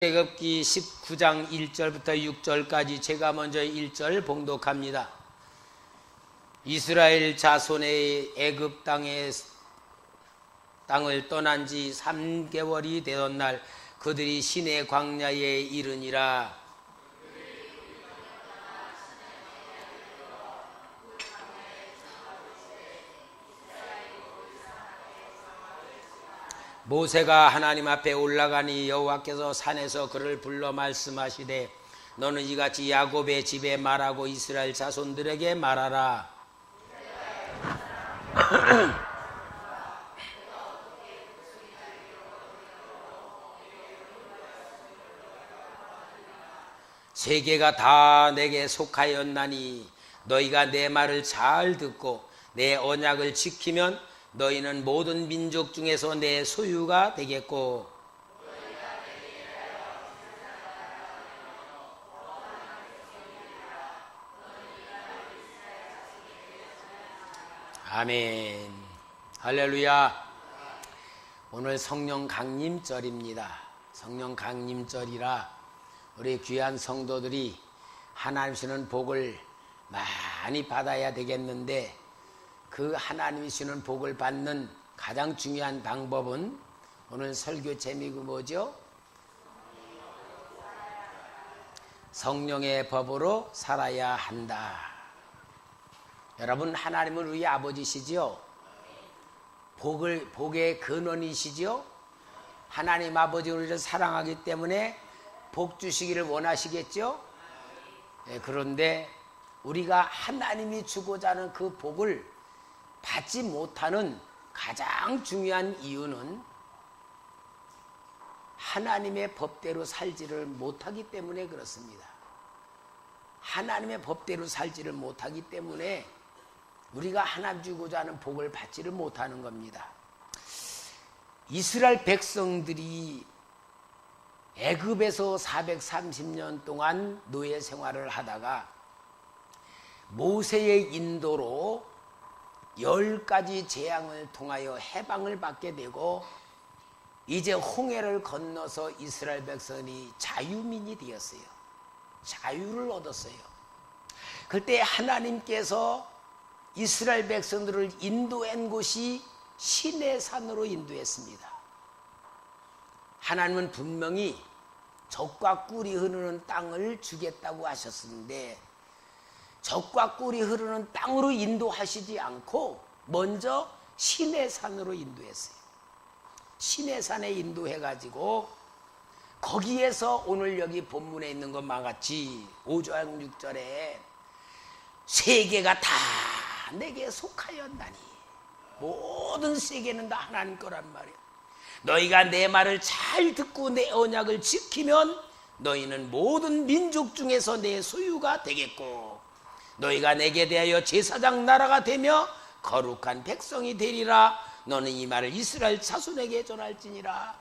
출애굽기 19장 1절부터 6절까지 제가 먼저 1절 봉독합니다. 이스라엘 자손의 애굽 땅을 떠난 지 3개월이 되던 날 그들이 시내 광야에 이르니라. 모세가 하나님 앞에 올라가니 여호와께서 산에서 그를 불러 말씀하시되 너는 이같이 야곱의 집에 말하고 이스라엘 자손들에게 말하라. 세계가 다 내게 속하였나니 너희가 내 말을 잘 듣고 내 언약을 지키면 너희는 모든 민족 중에서 내 소유가 되겠고 아멘. 할렐루야. 오늘 성령 강림절입니다. 성령 강림절이라 우리 귀한 성도들이 하나님 주시는 복을 많이 받아야 되겠는데 그 하나님이 주는 복을 받는 가장 중요한 방법은 오늘 설교 제목이 뭐죠? 성령의 법으로 살아야 한다. 여러분, 하나님은 우리 아버지시죠? 복의 근원이시죠? 하나님 아버지 우리를 사랑하기 때문에 복 주시기를 원하시겠죠? 네, 그런데 우리가 하나님이 주고자 하는 그 복을 받지 못하는 가장 중요한 이유는 하나님의 법대로 살지를 못하기 때문에 그렇습니다. 하나님의 법대로 살지를 못하기 때문에 우리가 하나님 주고자 하는 복을 받지를 못하는 겁니다. 이스라엘 백성들이 애굽에서 430년 동안 노예 생활을 하다가 모세의 인도로 10가지 재앙을 통하여 해방을 받게 되고 이제 홍해를 건너서 이스라엘 백성이 자유민이 되었어요. 자유를 얻었어요. 그때 하나님께서 이스라엘 백성들을 인도한 곳이 시내산으로 인도했습니다. 하나님은 분명히 젖과 꿀이 흐르는 땅을 주겠다고 하셨는데 젖과 꿀이 흐르는 땅으로 인도하시지 않고 먼저 시내산으로 인도했어요. 시내산에 인도해가지고 거기에서 오늘 여기 본문에 있는 것만 같이 5장 6절에 세계가 다 내게 속하였나니 모든 세계는 다 하나님 거란 말이에요. 너희가 내 말을 잘 듣고 내 언약을 지키면 너희는 모든 민족 중에서 내 소유가 되겠고 너희가 내게 대하여 제사장 나라가 되며 거룩한 백성이 되리라. 너는 이 말을 이스라엘 자손에게 전할지니라.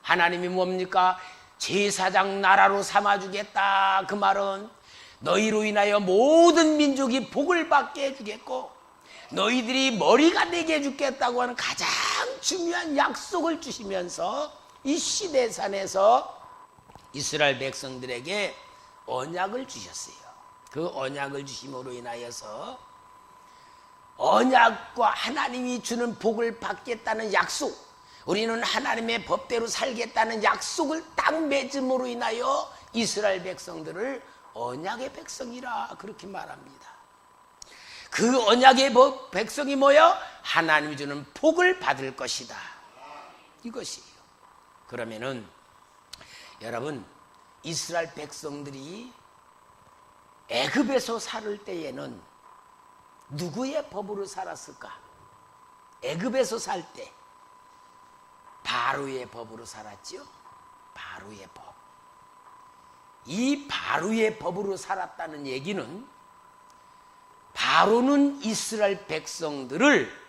하나님이 뭡니까? 제사장 나라로 삼아주겠다. 그 말은 너희로 인하여 모든 민족이 복을 받게 해주겠고 너희들이 머리가 되게 해주겠다고 하는 가장 중요한 약속을 주시면서 이 시내산에서 이스라엘 백성들에게 언약을 주셨어요. 그 언약을 주심으로 인하여서 언약과 하나님이 주는 복을 받겠다는 약속, 우리는 하나님의 법대로 살겠다는 약속을 딱 맺음으로 인하여 이스라엘 백성들을 언약의 백성이라 그렇게 말합니다. 그 언약의 백성이 뭐여? 하나님이 주는 복을 받을 것이다. 이것이에요. 그러면은 여러분, 이스라엘 백성들이 애굽에서 살 때에는 누구의 법으로 살았을까? 애굽에서 살 때 바로의 법으로 살았지요. 바로의 법. 이 바로의 법으로 살았다는 얘기는 바로는 이스라엘 백성들을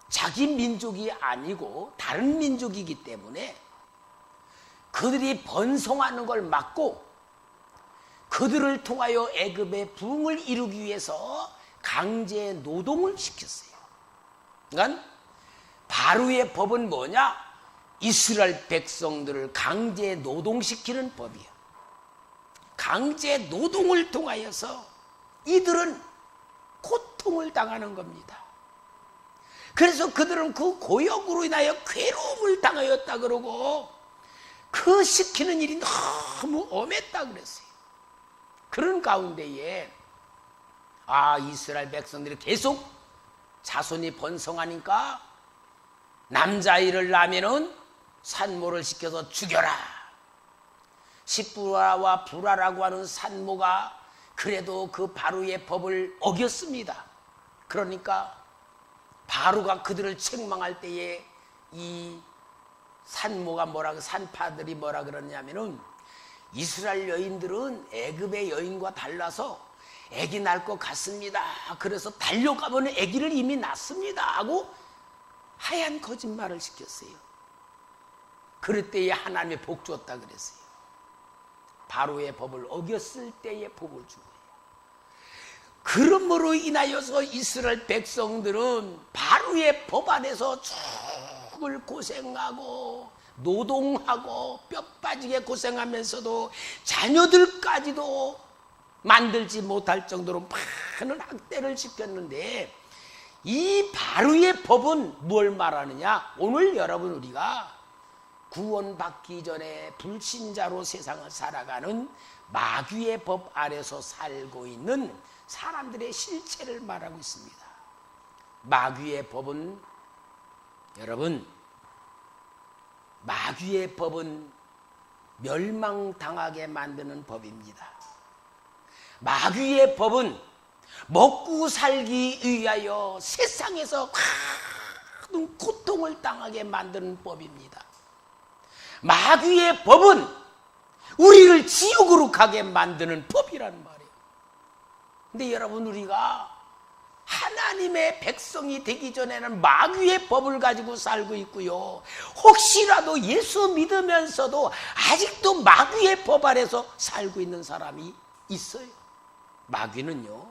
자기 민족이 아니고 다른 민족이기 때문에 그들이 번성하는 걸 막고 그들을 통하여 애굽의 부흥을 이루기 위해서 강제 노동을 시켰어요. 그러니까 바로의 법은 뭐냐? 이스라엘 백성들을 강제 노동시키는 법이에요. 강제 노동을 통하여서 이들은 고통을 당하는 겁니다. 그래서 그들은 그 고역으로 인하여 괴로움을 당하였다 그러고 그 시키는 일이 너무 엄했다 그랬어요. 그런 가운데에 이스라엘 백성들이 계속 자손이 번성하니까 남자아이를 낳으면은 산모를 시켜서 죽여라. 십부라와 부라라고 하는 산모가 그래도 그 바로의 법을 어겼습니다. 그러니까 바로가 그들을 책망할 때에 이 산모가 산파들이 뭐라 그러냐면은 이스라엘 여인들은 애굽의 여인과 달라서 애기 낳을 것 같습니다. 그래서 달려가면 애기를 이미 낳습니다 하고 하얀 거짓말을 시켰어요. 그럴 때에 하나님의 복 줬다 그랬어요. 바로의 법을 어겼을 때에 복을 준 거예요. 그러므로 인하여서 이스라엘 백성들은 바로의 법 안에서 죽을 고생하고 노동하고 뼈 빠지게 고생하면서도 자녀들까지도 만들지 못할 정도로 많은 학대를 시켰는데 이 바로의 법은 뭘 말하느냐? 오늘 여러분 우리가 구원받기 전에 불신자로 세상을 살아가는 마귀의 법 아래서 살고 있는 사람들의 실체를 말하고 있습니다. 마귀의 법은 여러분, 마귀의 법은 멸망당하게 만드는 법입니다. 마귀의 법은 먹고 살기 위하여 세상에서 많은 고통을 당하게 만드는 법입니다. 마귀의 법은 우리를 지옥으로 가게 만드는 법이란 말이에요. 근데 여러분 우리가 하나님의 백성이 되기 전에는 마귀의 법을 가지고 살고 있고요. 혹시라도 예수 믿으면서도 아직도 마귀의 법 아래서 살고 있는 사람이 있어요. 마귀는요,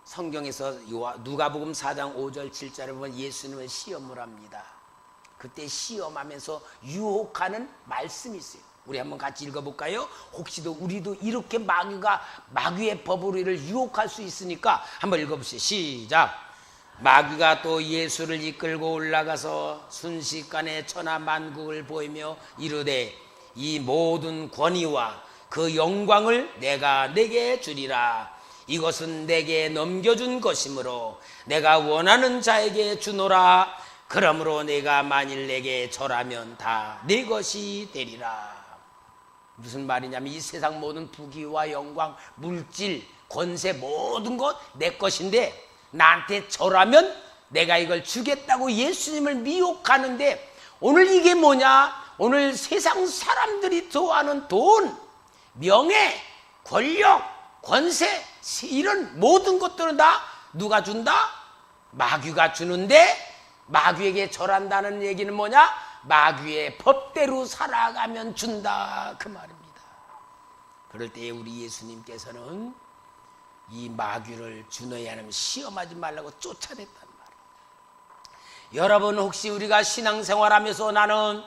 성경에서 누가복음 4장 5절 7절에 보면 예수님은 시험을 합니다. 그때 시험하면서 유혹하는 말씀이 있어요. 우리 한번 같이 읽어볼까요? 혹시도 우리도 이렇게 마귀의 법으로 우리를 유혹할 수 있으니까 한번 읽어보세요. 시작. 마귀가 또 예수를 이끌고 올라가서 순식간에 천하만국을 보이며 이르되 이 모든 권위와 그 영광을 내가 내게 주리라. 이것은 내게 넘겨준 것이므로 내가 원하는 자에게 주노라. 그러므로 내가 만일 내게 절하면 다 내 것이 되리라. 무슨 말이냐면 이 세상 모든 부귀와 영광, 물질, 권세 모든 것 내 것인데 나한테 절하면 내가 이걸 주겠다고 예수님을 미혹하는데 오늘 이게 뭐냐? 오늘 세상 사람들이 좋아하는 돈, 명예, 권력, 권세 이런 모든 것들은 다 누가 준다? 마귀가 주는데 마귀에게 절한다는 얘기는 뭐냐? 마귀의 법대로 살아가면 준다 그 말입니다. 그럴 때에 우리 예수님께서는 이 마귀를 준어야 하면 시험하지 말라고 쫓아냈단 말이에요. 여러분 혹시 우리가 신앙생활하면서 나는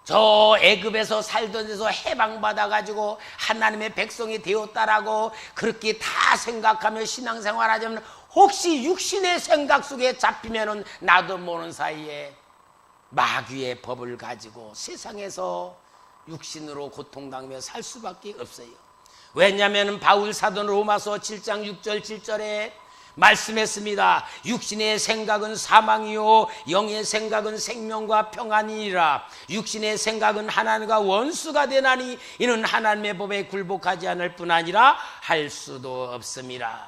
저 애굽에서 살던 데서 해방받아가지고 하나님의 백성이 되었다라고 그렇게 다 생각하며 신앙생활하자면 혹시 육신의 생각 속에 잡히면은 나도 모르는 사이에 마귀의 법을 가지고 세상에서 육신으로 고통당하며 살 수밖에 없어요. 왜냐하면 바울 사도 로마서 7장 6절 7절에 말씀했습니다. 육신의 생각은 사망이요 영의 생각은 생명과 평안이니라. 육신의 생각은 하나님과 원수가 되나니 이는 하나님의 법에 굴복하지 않을 뿐 아니라 할 수도 없습니다.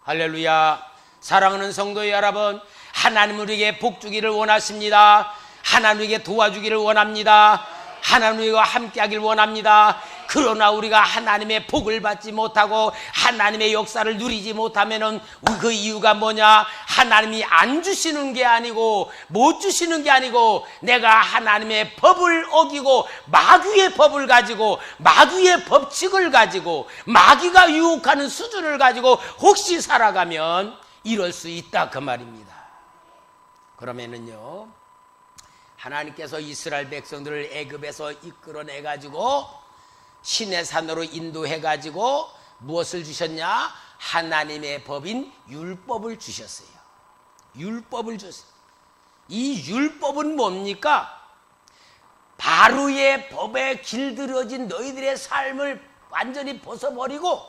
할렐루야. 사랑하는 성도 여러분, 하나님 우리에게 복 주기를 원하십니다. 하나님 우리에게 도와주기를 원합니다. 하나님 우리와 함께하기를 원합니다. 그러나 우리가 하나님의 복을 받지 못하고 하나님의 역사를 누리지 못하면은 그 이유가 뭐냐? 하나님이 안 주시는 게 아니고 못 주시는 게 아니고 내가 하나님의 법을 어기고 마귀의 법을 가지고 마귀의 법칙을 가지고 마귀가 유혹하는 수준을 가지고 혹시 살아가면 이럴 수 있다 그 말입니다. 그러면은요, 하나님께서 이스라엘 백성들을 애굽에서 이끌어내 가지고 시내산으로 인도해 가지고 무엇을 주셨냐? 하나님의 법인 율법을 주셨어요. 율법을 줬어요. 이 율법은 뭡니까? 바로의 법에 길들여진 너희들의 삶을 완전히 벗어버리고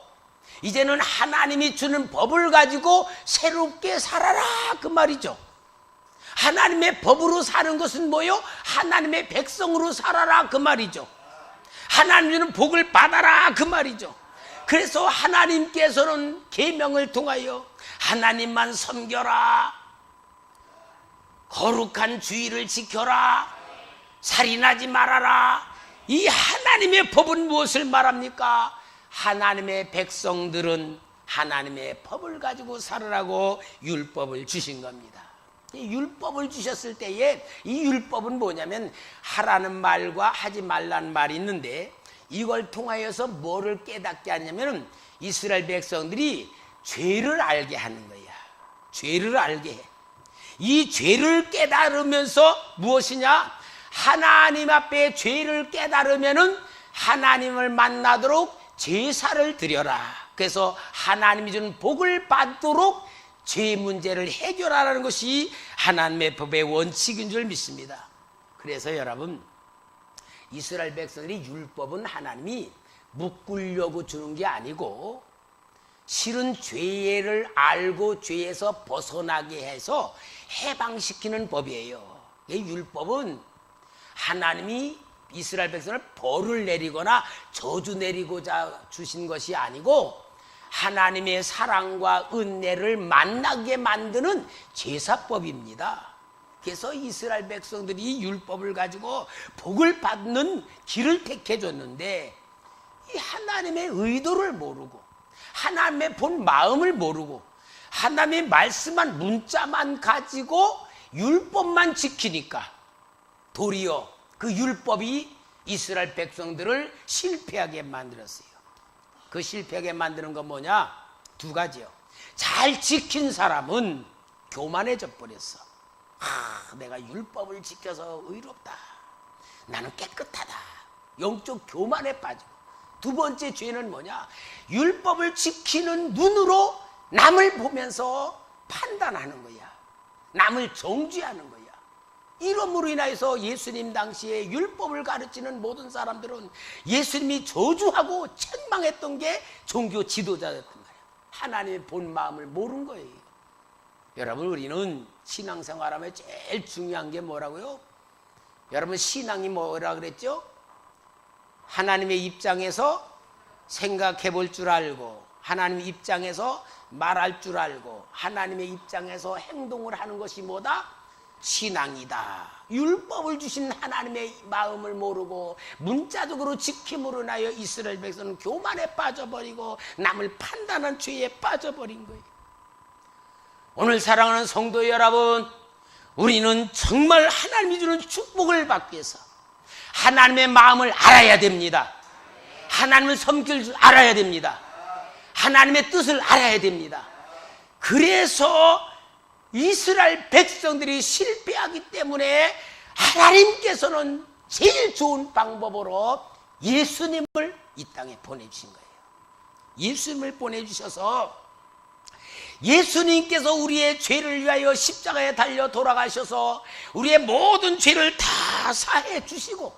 이제는 하나님이 주는 법을 가지고 새롭게 살아라, 그 말이죠. 하나님의 법으로 사는 것은 뭐요? 하나님의 백성으로 살아라, 그 말이죠. 하나님 주는 복을 받아라, 그 말이죠. 그래서 하나님께서는 계명을 통하여 하나님만 섬겨라, 거룩한 주의를 지켜라, 살인하지 말아라. 이 하나님의 법은 무엇을 말합니까? 하나님의 백성들은 하나님의 법을 가지고 살으라고 율법을 주신 겁니다. 이 율법을 주셨을 때에 이 율법은 뭐냐면 하라는 말과 하지 말라는 말이 있는데 이걸 통하여서 뭐를 깨닫게 하냐면 이스라엘 백성들이 죄를 알게 하는 거야. 죄를 알게 해. 이 죄를 깨달으면서 무엇이냐? 하나님 앞에 죄를 깨달으면은 하나님을 만나도록 제사를 드려라. 그래서 하나님이 주는 복을 받도록 죄 문제를 해결하라는 것이 하나님의 법의 원칙인 줄 믿습니다. 그래서 여러분, 이스라엘 백성들이 율법은 하나님이 묶으려고 주는 게 아니고 실은 죄를 알고 죄에서 벗어나게 해서 해방시키는 법이에요. 이 율법은 하나님이 이스라엘 백성을 벌을 내리거나 저주 내리고자 주신 것이 아니고 하나님의 사랑과 은혜를 만나게 만드는 제사법입니다. 그래서 이스라엘 백성들이 율법을 가지고 복을 받는 길을 택해줬는데 이 하나님의 의도를 모르고 하나님의 본 마음을 모르고 하나님의 말씀만 문자만 가지고 율법만 지키니까 도리어 그 율법이 이스라엘 백성들을 실패하게 만들었어요. 그 실패하게 만드는 건 뭐냐? 두 가지요. 잘 지킨 사람은 교만해져 버렸어. 내가 율법을 지켜서 의롭다. 나는 깨끗하다. 영적 교만에 빠지고. 두 번째 죄는 뭐냐? 율법을 지키는 눈으로 남을 보면서 판단하는 거야. 남을 정죄하는 거야. 이름으로 인하여서 예수님 당시에 율법을 가르치는 모든 사람들은 예수님이 저주하고 책망했던 게 종교 지도자였던 거예요. 하나님의 본 마음을 모른 거예요. 여러분, 우리는 신앙생활하면 제일 중요한 게 뭐라고요? 여러분, 신앙이 뭐라 그랬죠? 하나님의 입장에서 생각해 볼 줄 알고 하나님의 입장에서 말할 줄 알고 하나님의 입장에서 행동을 하는 것이 뭐다? 신앙이다. 율법을 주신 하나님의 마음을 모르고 문자적으로 지킴으로 인하여 이스라엘 백성은 교만에 빠져버리고 남을 판단한 죄에 빠져버린 거예요. 오늘 사랑하는 성도 여러분, 우리는 정말 하나님이 주는 축복을 받기 위해서 하나님의 마음을 알아야 됩니다. 하나님을 섬길 줄 알아야 됩니다. 하나님의 뜻을 알아야 됩니다. 그래서 이스라엘 백성들이 실패하기 때문에 하나님께서는 제일 좋은 방법으로 예수님을 이 땅에 보내주신 거예요. 예수님을 보내주셔서 예수님께서 우리의 죄를 위하여 십자가에 달려 돌아가셔서 우리의 모든 죄를 다 사해 주시고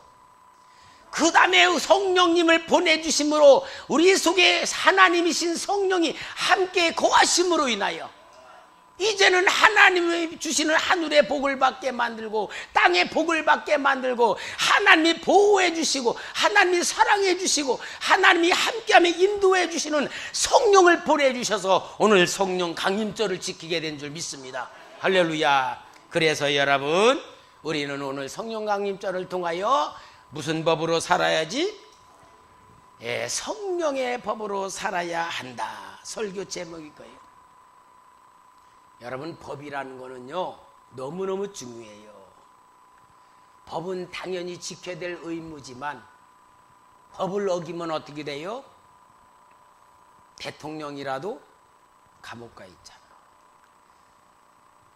그 다음에 성령님을 보내주심으로 우리 속에 하나님이신 성령이 함께 거하심으로 인하여 이제는 하나님이 주시는 하늘의 복을 받게 만들고 땅의 복을 받게 만들고 하나님이 보호해 주시고 하나님이 사랑해 주시고 하나님이 함께하며 인도해 주시는 성령을 보내주셔서 오늘 성령 강림절을 지키게 된 줄 믿습니다. 할렐루야. 그래서 여러분, 우리는 오늘 성령 강림절을 통하여 무슨 법으로 살아야지? 성령의 법으로 살아야 한다. 설교 제목일 거예요. 여러분, 법이라는 거는요 너무너무 중요해요. 법은 당연히 지켜야 될 의무지만 법을 어기면 어떻게 돼요? 대통령이라도 감옥 가 있잖아.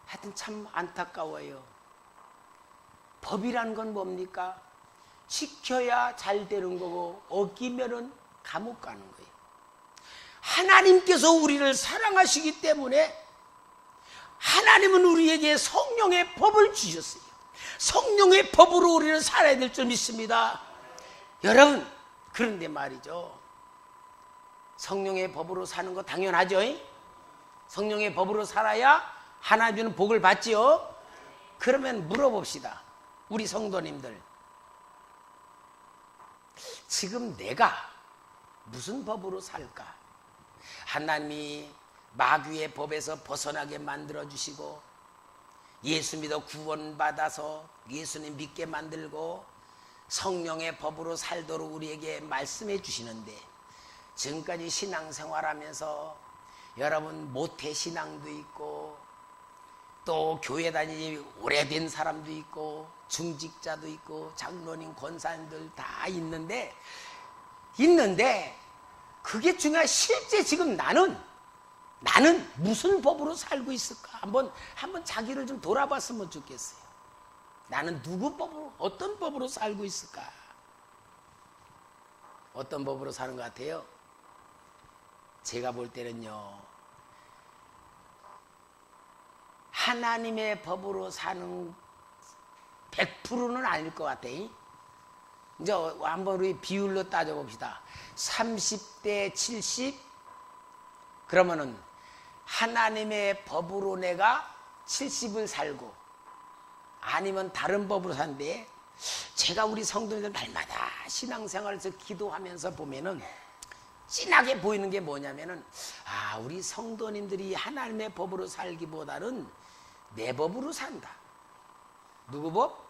하여튼 참 안타까워요. 법이라는 건 뭡니까? 지켜야 잘 되는 거고 어기면은 감옥 가는 거예요. 하나님께서 우리를 사랑하시기 때문에 하나님은 우리에게 성령의 법을 주셨어요. 성령의 법으로 우리는 살아야 될 줄 믿습니다. 여러분, 그런데 말이죠, 성령의 법으로 사는 거 당연하죠? 성령의 법으로 살아야 하나님 주는 복을 받지요? 그러면 물어봅시다. 우리 성도님들, 지금 내가 무슨 법으로 살까? 하나님이 마귀의 법에서 벗어나게 만들어주시고 예수 믿어 구원받아서 예수님 믿게 만들고 성령의 법으로 살도록 우리에게 말씀해 주시는데, 지금까지 신앙생활하면서 여러분 모태신앙도 있고 또 교회 다니지 오래된 사람도 있고 중직자도 있고 장로님 권사님들 다 있는데 그게 중요한, 실제 지금 나는 무슨 법으로 살고 있을까? 한번 자기를 좀 돌아봤으면 좋겠어요. 나는 누구 법으로, 어떤 법으로 살고 있을까? 어떤 법으로 사는 것 같아요? 제가 볼 때는요, 하나님의 법으로 사는 100%는 아닐 것 같아요. 이제 한번 우리 비율로 따져봅시다. 30대 70, 그러면은 하나님의 법으로 내가 70을 살고, 아니면 다른 법으로 사는데, 제가 우리 성도님들 날마다 신앙생활에서 기도하면서 보면은 진하게 보이는 게 뭐냐면은, 우리 성도님들이 하나님의 법으로 살기보다는 내 법으로 산다. 누구 법?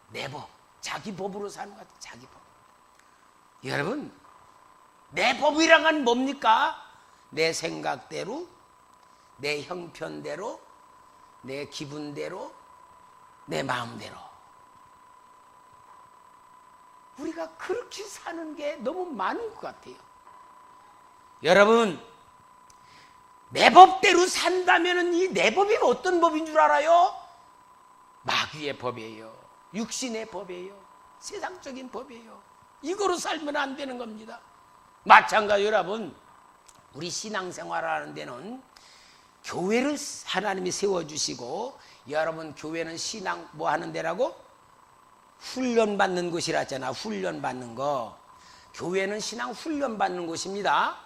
내 법. 자기 법으로 사는 것 같아. 자기 법. 여러분, 내 법이란 건 뭡니까? 내 생각대로, 내 형편대로, 내 기분대로, 내 마음대로. 우리가 그렇게 사는 게 너무 많은 것 같아요. 여러분, 내 법대로 산다면 이 내 법이 어떤 법인 줄 알아요? 마귀의 법이에요. 육신의 법이에요. 세상적인 법이에요. 이거로 살면 안 되는 겁니다. 마찬가지 여러분, 우리 신앙생활하는 데는 교회를 하나님이 세워주시고, 여러분 교회는 신앙 뭐 하는 데라고? 훈련받는 곳이라 했잖아. 훈련받는 거. 교회는 신앙 훈련받는 곳입니다.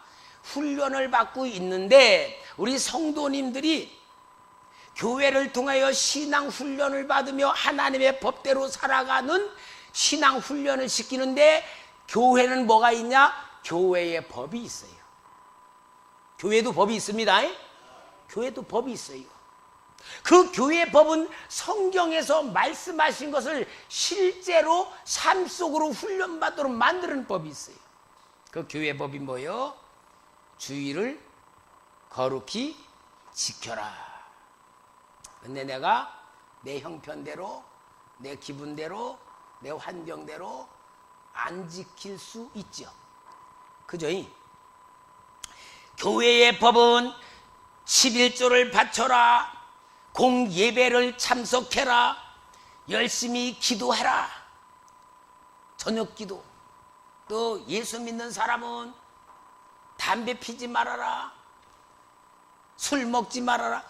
훈련을 받고 있는데 우리 성도님들이 교회를 통하여 신앙 훈련을 받으며 하나님의 법대로 살아가는 신앙 훈련을 시키는데, 교회는 뭐가 있냐? 교회의 법이 있어요. 교회도 법이 있습니다. 교회도 법이 있어요. 그 교회의 법은 성경에서 말씀하신 것을 실제로 삶 속으로 훈련받도록 만드는 법이 있어요. 그 교회의 법이 뭐예요? 주의를 거룩히 지켜라. 근데 내가 내 형편대로, 내 기분대로, 내 환경대로 안 지킬 수 있죠. 그죠? 교회의 법은 11조를 바쳐라, 공예배를 참석해라, 열심히 기도해라, 저녁 기도. 또 예수 믿는 사람은 담배 피지 말아라, 술 먹지 말아라.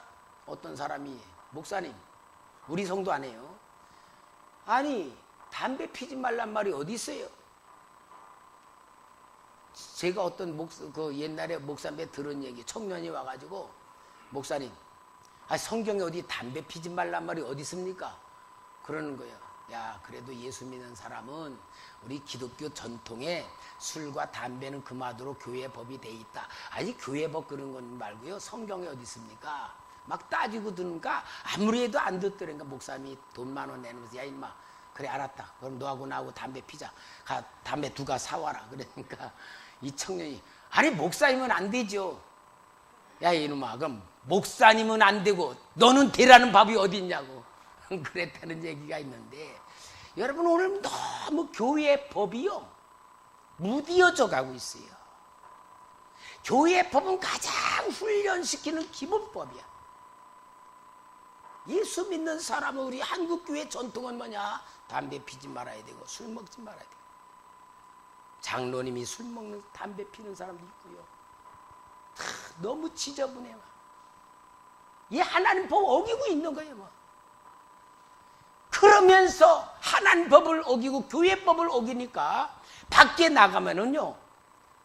어떤 사람이, 목사님, 우리 성도 안 해요. 아니, 담배 피지 말란 말이 어디 있어요? 제가 어떤 옛날에 목사님한테 들은 얘기, 청년이 와가지고, 목사님, 성경에 어디 담배 피지 말란 말이 어디 있습니까? 그러는 거예요. 야, 그래도 예수 믿는 사람은 우리 기독교 전통에 술과 담배는 금하도록 교회 법이 돼 있다. 아니, 교회 법 그런 건 말고요, 성경에 어디 있습니까? 막 따지고 드니까 아무리 해도 안 듣더라니까. 목사님이 돈 10,000원 내면서, 야 임마, 그래 알았다, 그럼 너하고 나하고 담배 피자, 담배 2가 사와라. 그러니까 이 청년이, 아니 목사님은 안 되죠. 야 이놈아, 그럼 목사님은 안 되고 너는 되라는 법이 어디 있냐고 그랬다는 얘기가 있는데, 여러분 오늘 너무 교회의 법이요 무디어져 가고 있어요. 교회의 법은 가장 훈련시키는 기본법이야. 예수 믿는 사람은 우리 한국교회 전통은 뭐냐? 담배 피지 말아야 되고 술 먹지 말아야 되고. 장로님이 술 먹는 담배 피는 사람도 있고요. 너무 지저분해. 이 하나님 법 어기고 있는 거예요. 뭐. 그러면서 하나님 법을 어기고 교회법을 어기니까 밖에 나가면은요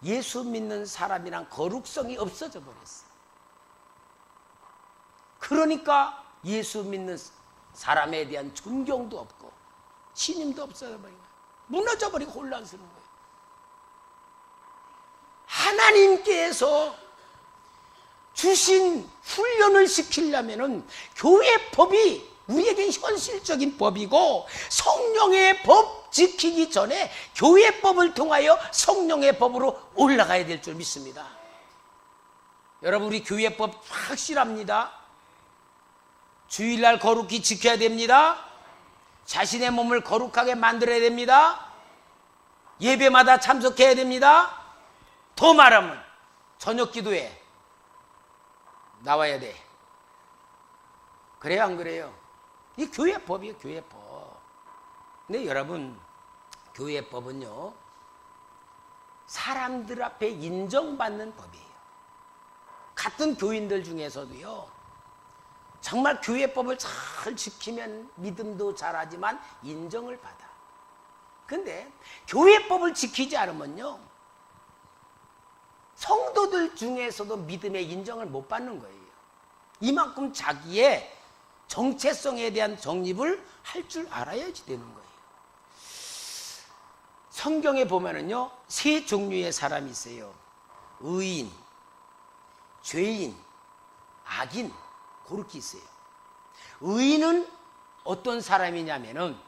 예수 믿는 사람이란 거룩성이 없어져 버렸어요. 그러니까 예수 믿는 사람에 대한 존경도 없고 신임도 없어져 버린 거예요. 무너져 버리고 혼란스러운 거예요. 하나님께서 주신 훈련을 시키려면은 교회법이 우리에게 현실적인 법이고 성령의 법 지키기 전에 교회법을 통하여 성령의 법으로 올라가야 될 줄 믿습니다. 여러분 우리 교회법 확실합니다. 주일날 거룩히 지켜야 됩니다. 자신의 몸을 거룩하게 만들어야 됩니다. 예배마다 참석해야 됩니다. 더 말하면 저녁 기도에 나와야 돼. 그래요 안 그래요? 이 교회법이에요. 교회법. 근데 여러분 교회법은요 사람들 앞에 인정받는 법이에요. 같은 교인들 중에서도요 정말 교회법을 잘 지키면 믿음도 잘하지만 인정을 받아. 근데 교회법을 지키지 않으면요 성도들 중에서도 믿음의 인정을 못 받는 거예요. 이만큼 자기의 정체성에 대한 정립을 할 줄 알아야지 되는 거예요. 성경에 보면은요 세 종류의 사람이 있어요. 의인, 죄인, 악인 그렇게 있어요. 의인은 어떤 사람이냐면은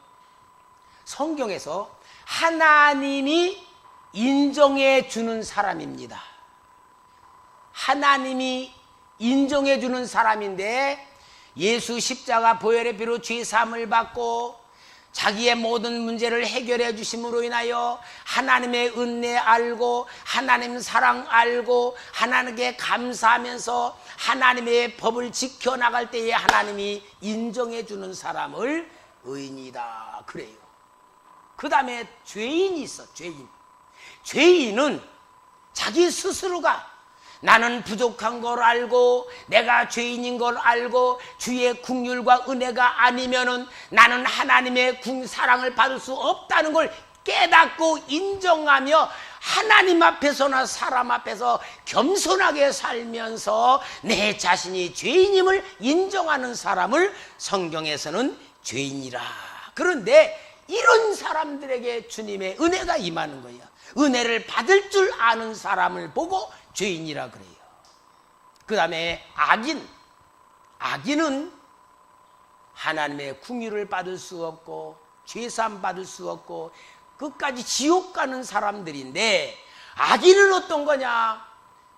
성경에서 하나님이 인정해 주는 사람입니다. 하나님이 인정해 주는 사람인데 예수 십자가 보혈의 피로 죄 사함을 받고 자기의 모든 문제를 해결해 주심으로 인하여 하나님의 은혜 알고 하나님 사랑 알고 하나님께 감사하면서 하나님의 법을 지켜나갈 때에 하나님이 인정해 주는 사람을 의인이다 그래요. 그 다음에 죄인이 있어. 죄인은 자기 스스로가 나는 부족한 걸 알고 내가 죄인인 걸 알고 주의 긍휼과 은혜가 아니면은 나는 하나님의 사랑을 받을 수 없다는 걸 깨닫고 인정하며 하나님 앞에서나 사람 앞에서 겸손하게 살면서 내 자신이 죄인임을 인정하는 사람을 성경에서는 죄인이라. 그런데 이런 사람들에게 주님의 은혜가 임하는 거예요. 은혜를 받을 줄 아는 사람을 보고 죄인이라 그래요. 그 다음에 악인은 하나님의 긍휼을 받을 수 없고 죄사함 받을 수 없고 끝까지 지옥 가는 사람들인데 악인은 어떤 거냐?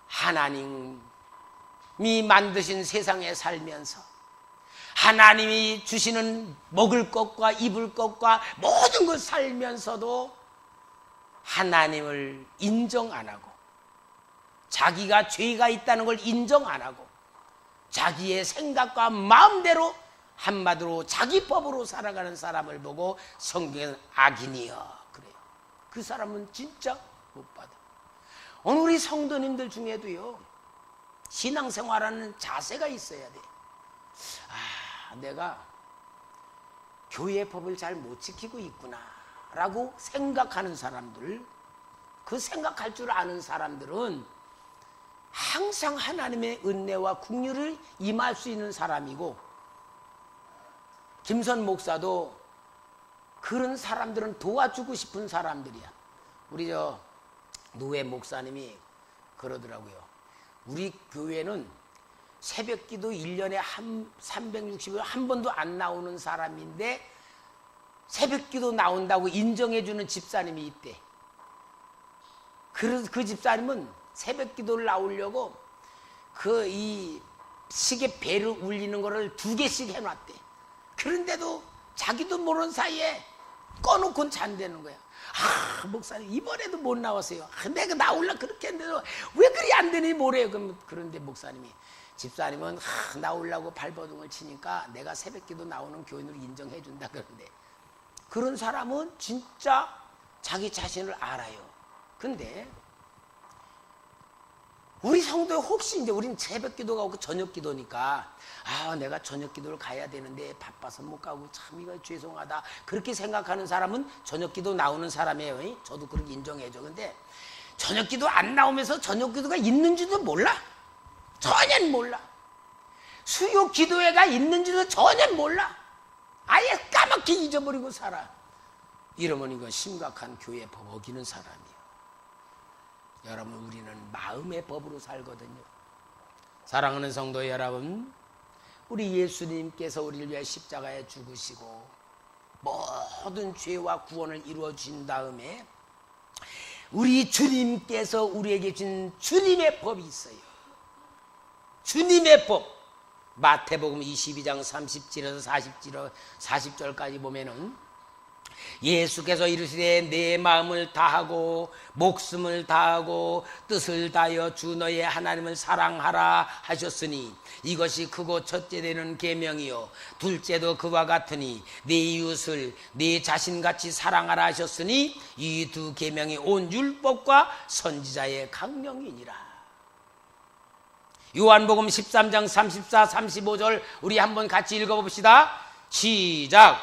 하나님이 만드신 세상에 살면서 하나님이 주시는 먹을 것과 입을 것과 모든 것 살면서도 하나님을 인정 안 하고 자기가 죄가 있다는 걸 인정 안 하고 자기의 생각과 마음대로 한마디로 자기 법으로 살아가는 사람을 보고 성경은 악인이여 그래요. 그 사람은 진짜 못 받아. 오늘 우리 성도님들 중에도요 신앙생활하는 자세가 있어야 돼. 내가 교회 법을 잘 못 지키고 있구나 라고 생각하는 사람들, 그 생각할 줄 아는 사람들은 항상 하나님의 은혜와 긍휼을 임할 수 있는 사람이고, 김선 목사도 그런 사람들은 도와주고 싶은 사람들이야. 우리 노회 목사님이 그러더라고요. 우리 교회는 새벽기도 1년에 360일 한 번도 안 나오는 사람인데 새벽기도 나온다고 인정해주는 집사님이 있대. 그 집사님은 새벽기도를 나오려고 이 시계 배를 울리는 거를 2개씩 해놨대. 그런데도 자기도 모르는 사이에 꺼놓고 잔다는 거야. 목사님 이번에도 못 나왔어요. 내가 나오려고 그렇게 했는데도 왜 그리 안 되니 뭐래요. 그런데 목사님이 집사님은 나오려고 발버둥을 치니까 내가 새벽기도 나오는 교인으로 인정해 준다 그러는데, 그런 사람은 진짜 자기 자신을 알아요. 근데 우리 성도에 혹시 이제 우리는 새벽기도가 없고 저녁기도니까 내가 저녁기도를 가야 되는데 바빠서 못 가고 참 이거 죄송하다 그렇게 생각하는 사람은 저녁기도 나오는 사람이에요. 저도 그렇게 인정해줘. 근데 저녁기도 안 나오면서 저녁기도가 있는지도 몰라. 전혀 몰라. 수요 기도회가 있는지도 전혀 몰라. 아예 까맣게 잊어버리고 살아. 이러면 이건 심각한 교회 법 어기는 사람이에요. 여러분, 우리는 마음의 법으로 살거든요. 사랑하는 성도 여러분, 우리 예수님께서 우리를 위해 십자가에 죽으시고 모든 죄와 구원을 이루어 주신 다음에 우리 주님께서 우리에게 준 주님의 법이 있어요. 주님의 법. 마태복음 22장 30절에서 40절까지 보면은 예수께서 이르시되 내 마음을 다하고 목숨을 다하고 뜻을 다하여 주 너의 하나님을 사랑하라 하셨으니 이것이 크고 첫째 되는 계명이요 둘째도 그와 같으니 내 이웃을 내 자신같이 사랑하라 하셨으니 이 두 계명이 온 율법과 선지자의 강령이니라. 요한복음 13장 34, 35절 우리 한번 같이 읽어봅시다. 시작.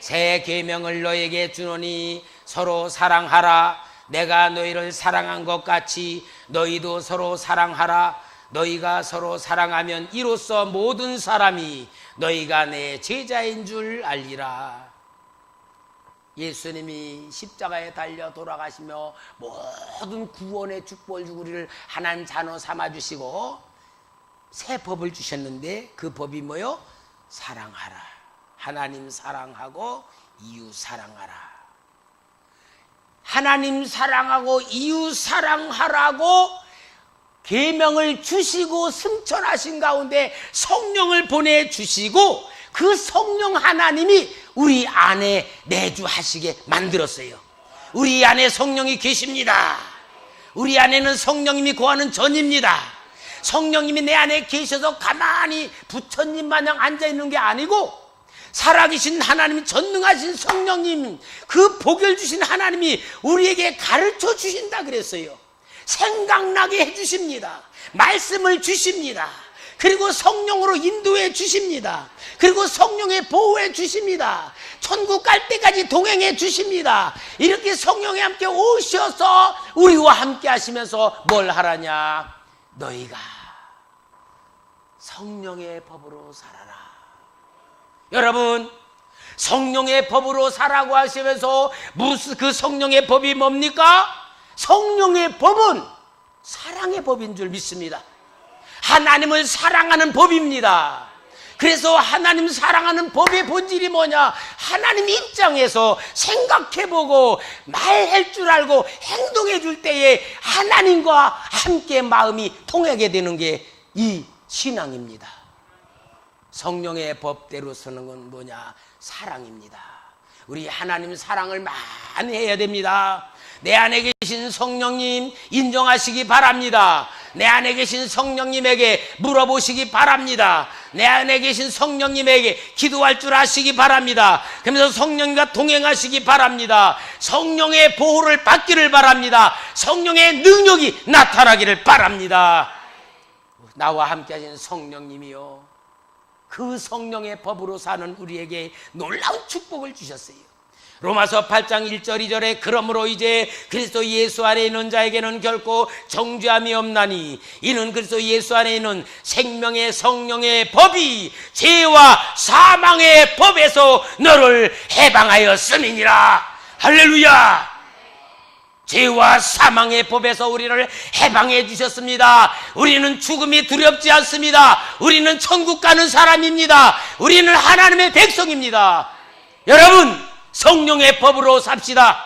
새 계명을 너에게 주노니 서로 사랑하라. 내가 너희를 사랑한 것 같이 너희도 서로 사랑하라. 너희가 서로 사랑하면 이로써 모든 사람이 너희가 내 제자인 줄 알리라. 예수님이 십자가에 달려 돌아가시며 모든 구원의 축복을 주고 우리를 하나님 자녀 삼아주시고 새 법을 주셨는데 그 법이 뭐요? 사랑하라. 하나님 사랑하고 이웃 사랑하라. 하나님 사랑하고 이웃 사랑하라고 계명을 주시고 승천하신 가운데 성령을 보내주시고 그 성령 하나님이 우리 안에 내주하시게 만들었어요. 우리 안에 성령이 계십니다. 우리 안에는 성령님이 거하는 전입니다. 성령님이 내 안에 계셔서 가만히 부처님 마냥 앉아있는 게 아니고 살아계신 하나님, 전능하신 성령님, 그 복을 주신 하나님이 우리에게 가르쳐 주신다 그랬어요. 생각나게 해주십니다. 말씀을 주십니다. 그리고 성령으로 인도해 주십니다. 그리고 성령에 보호해 주십니다. 천국 갈 때까지 동행해 주십니다. 이렇게 성령이 함께 오셔서 우리와 함께 하시면서 뭘 하라냐? 너희가 성령의 법으로 살아라. 여러분, 성령의 법으로 살라고 하시면서 무슨 그 성령의 법이 뭡니까? 성령의 법은 사랑의 법인 줄 믿습니다. 하나님을 사랑하는 법입니다. 그래서 하나님 사랑하는 법의 본질이 뭐냐? 하나님 입장에서 생각해보고 말할 줄 알고 행동해 줄 때에 하나님과 함께 마음이 통하게 되는 게 이 신앙입니다. 성령의 법대로 서는 건 뭐냐? 사랑입니다. 우리 하나님 사랑을 많이 해야 됩니다. 내 안에 계신 성령님 인정하시기 바랍니다. 내 안에 계신 성령님에게 물어보시기 바랍니다. 내 안에 계신 성령님에게 기도할 줄 아시기 바랍니다. 그러면서 성령과 동행하시기 바랍니다. 성령의 보호를 받기를 바랍니다. 성령의 능력이 나타나기를 바랍니다. 나와 함께 하신 성령님이요, 그 성령의 법으로 사는 우리에게 놀라운 축복을 주셨어요. 로마서 8장 1절 2절에 그러므로 이제 그리스도 예수 안에 있는 자에게는 결코 정죄함이 없나니 이는 그리스도 예수 안에 있는 생명의 성령의 법이 죄와 사망의 법에서 너를 해방하였음이니라. 할렐루야. 죄와 사망의 법에서 우리를 해방해 주셨습니다. 우리는 죽음이 두렵지 않습니다. 우리는 천국 가는 사람입니다. 우리는 하나님의 백성입니다. 여러분, 성령의 법으로 삽시다.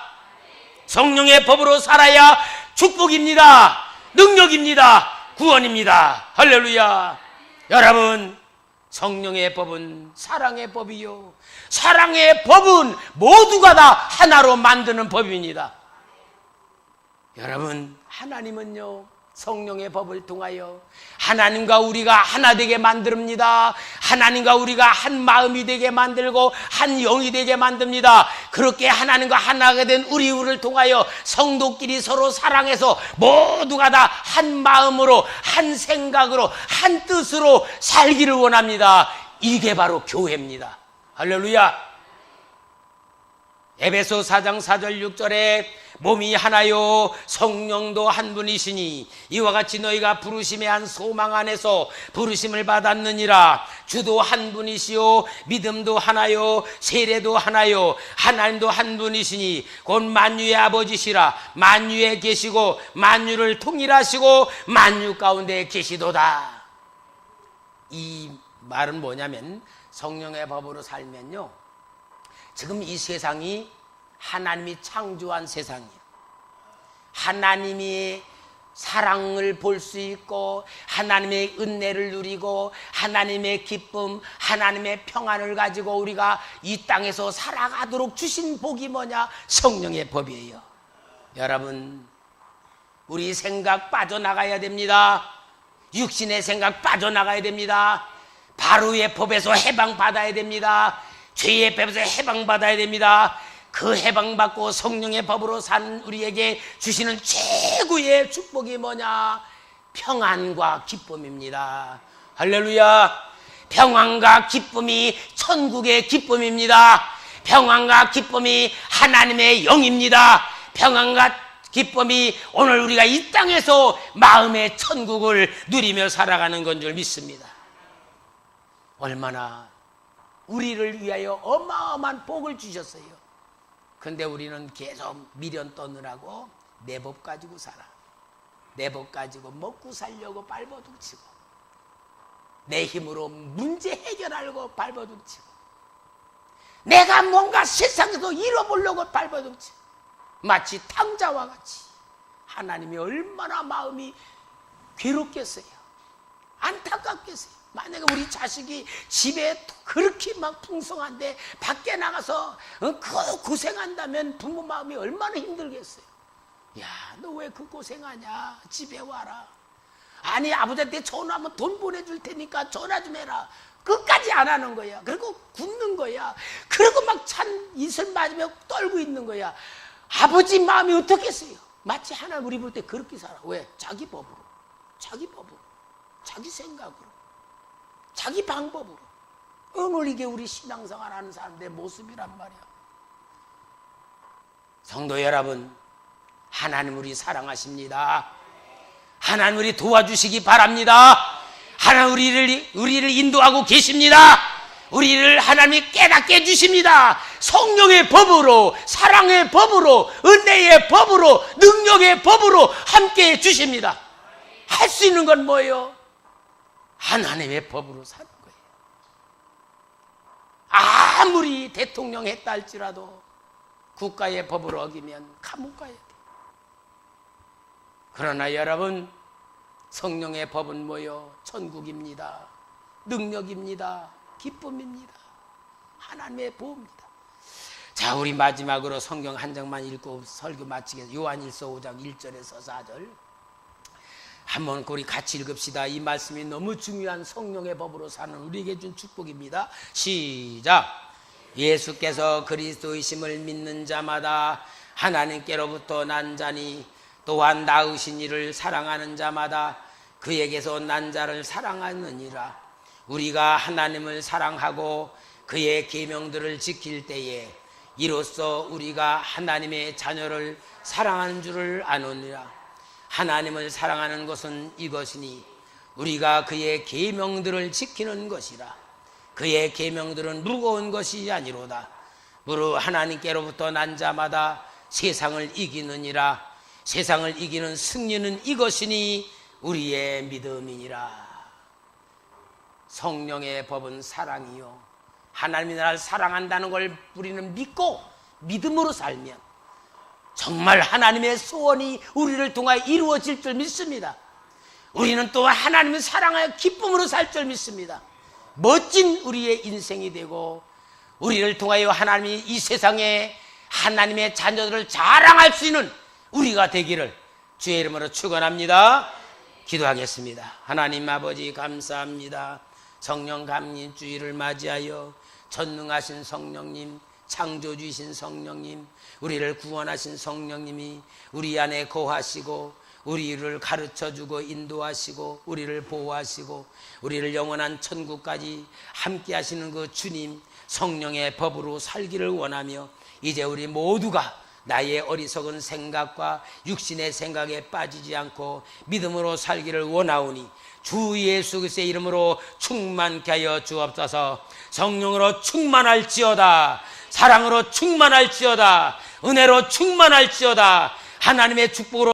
성령의 법으로 살아야 축복입니다. 능력입니다. 구원입니다. 할렐루야. 여러분, 성령의 법은 사랑의 법이요, 사랑의 법은 모두가 다 하나로 만드는 법입니다. 여러분, 하나님은요 성령의 법을 통하여 하나님과 우리가 하나 되게 만듭니다. 하나님과 우리가 한 마음이 되게 만들고 한 영이 되게 만듭니다. 그렇게 하나님과 하나가 된 우리를 통하여 성도끼리 서로 사랑해서 모두가 다 한 마음으로 한 생각으로 한 뜻으로 살기를 원합니다. 이게 바로 교회입니다. 할렐루야. 에베소 4장 4절 6절에 몸이 하나요 성령도 한 분이시니 이와 같이 너희가 부르심의 한 소망 안에서 부르심을 받았느니라. 주도 한 분이시요 믿음도 하나요 세례도 하나요 하나님도 한 분이시니 곧 만유의 아버지시라. 만유에 계시고 만유를 통일하시고 만유 가운데 계시도다. 이 말은 뭐냐면 성령의 법으로 살면요, 지금 이 세상이 하나님이 창조한 세상이에요. 하나님이 사랑을 볼 수 있고 하나님의 은혜를 누리고 하나님의 기쁨, 하나님의 평안을 가지고 우리가 이 땅에서 살아가도록 주신 복이 뭐냐? 성령의 법이에요. 여러분, 우리 생각 빠져나가야 됩니다. 육신의 생각 빠져나가야 됩니다. 바로의 법에서 해방받아야 됩니다. 죄의 법에서 해방받아야 됩니다. 그 해방받고 성령의 법으로 산 우리에게 주시는 최고의 축복이 뭐냐? 평안과 기쁨입니다. 할렐루야. 평안과 기쁨이 천국의 기쁨입니다. 평안과 기쁨이 하나님의 영입니다. 평안과 기쁨이 오늘 우리가 이 땅에서 마음의 천국을 누리며 살아가는 건 줄 믿습니다. 얼마나 우리를 위하여 어마어마한 복을 주셨어요. 근데 우리는 계속 미련 떠느라고 내 법 가지고 살아. 내 법 가지고 먹고 살려고 발버둥치고 내 힘으로 문제 해결하려고 발버둥치고 내가 뭔가 세상에서 잃어보려고 발버둥치고 마치 탕자와 같이. 하나님이 얼마나 마음이 괴롭겠어요. 안타깝겠어요. 만약에 우리 자식이 집에 그렇게 막 풍성한데 밖에 나가서 그 고생한다면 부모 마음이 얼마나 힘들겠어요. 야, 너 왜 그 고생하냐? 집에 와라. 아니, 아버지한테 전화하면 돈 보내줄 테니까 전화 좀 해라. 끝까지 안 하는 거야. 그리고 굶는 거야. 그리고 막 찬 이슬 맞으며 떨고 있는 거야. 아버지 마음이 어떻겠어요? 마치 하나님 우리 볼 때 그렇게 살아. 왜? 자기 법으로, 자기 법으로, 자기 생각으로, 자기 방법으로. 오늘 이게 우리 신앙생활 하는 사람들의 모습이란 말이야. 성도 여러분, 하나님 우리 사랑하십니다. 하나님 우리 도와주시기 바랍니다. 하나님 우리를 인도하고 계십니다. 우리를 하나님이 깨닫게 해주십니다. 성령의 법으로, 사랑의 법으로, 은혜의 법으로, 능력의 법으로 함께 해주십니다. 할 수 있는 건 뭐예요? 하나님의 법으로 사는 거예요. 아무리 대통령 했다 할지라도 국가의 법을 어기면 감옥 가야 돼. 그러나 여러분, 성령의 법은 뭐요? 천국입니다. 능력입니다. 기쁨입니다. 하나님의 보호입니다. 자, 우리 마지막으로 성경 한 장만 읽고 설교 마치겠습니다. 요한일서 5장 1절에서 4절 한번 우리 같이 읽읍시다. 이 말씀이 너무 중요한 성령의 법으로 사는 우리에게 준 축복입니다. 시작. 예수께서 그리스도이심을 믿는 자마다 하나님께로부터 난 자니 또한 낳으신 이를 사랑하는 자마다 그에게서 난 자를 사랑하느니라. 우리가 하나님을 사랑하고 그의 계명들을 지킬 때에 이로써 우리가 하나님의 자녀를 사랑하는 줄을 아노니라. 하나님을 사랑하는 것은 이것이니 우리가 그의 계명들을 지키는 것이라. 그의 계명들은 무거운 것이 아니로다. 무릇 하나님께로부터 난 자마다 세상을 이기느니라. 세상을 이기는 승리는 이것이니 우리의 믿음이니라. 성령의 법은 사랑이요, 하나님이 나를 사랑한다는 걸 우리는 믿고 믿음으로 살면 정말 하나님의 소원이 우리를 통하여 이루어질 줄 믿습니다. 우리는 또 하나님을 사랑하여 기쁨으로 살 줄 믿습니다. 멋진 우리의 인생이 되고 우리를 통하여 하나님이 이 세상에 하나님의 자녀들을 자랑할 수 있는 우리가 되기를 주의 이름으로 축원합니다. 기도하겠습니다. 하나님 아버지 감사합니다. 성령 감립주의를 맞이하여 전능하신 성령님, 창조주이신 성령님, 우리를 구원하신 성령님이 우리 안에 거하시고 우리를 가르쳐주고 인도하시고 우리를 보호하시고 우리를 영원한 천국까지 함께 하시는 그 주님 성령의 법으로 살기를 원하며 이제 우리 모두가 나의 어리석은 생각과 육신의 생각에 빠지지 않고 믿음으로 살기를 원하오니 주 예수 그리스도의 이름으로 충만케 하여 주옵소서. 성령으로 충만할지어다. 사랑으로 충만할지어다. 은혜로 충만할지어다. 하나님의 축복으로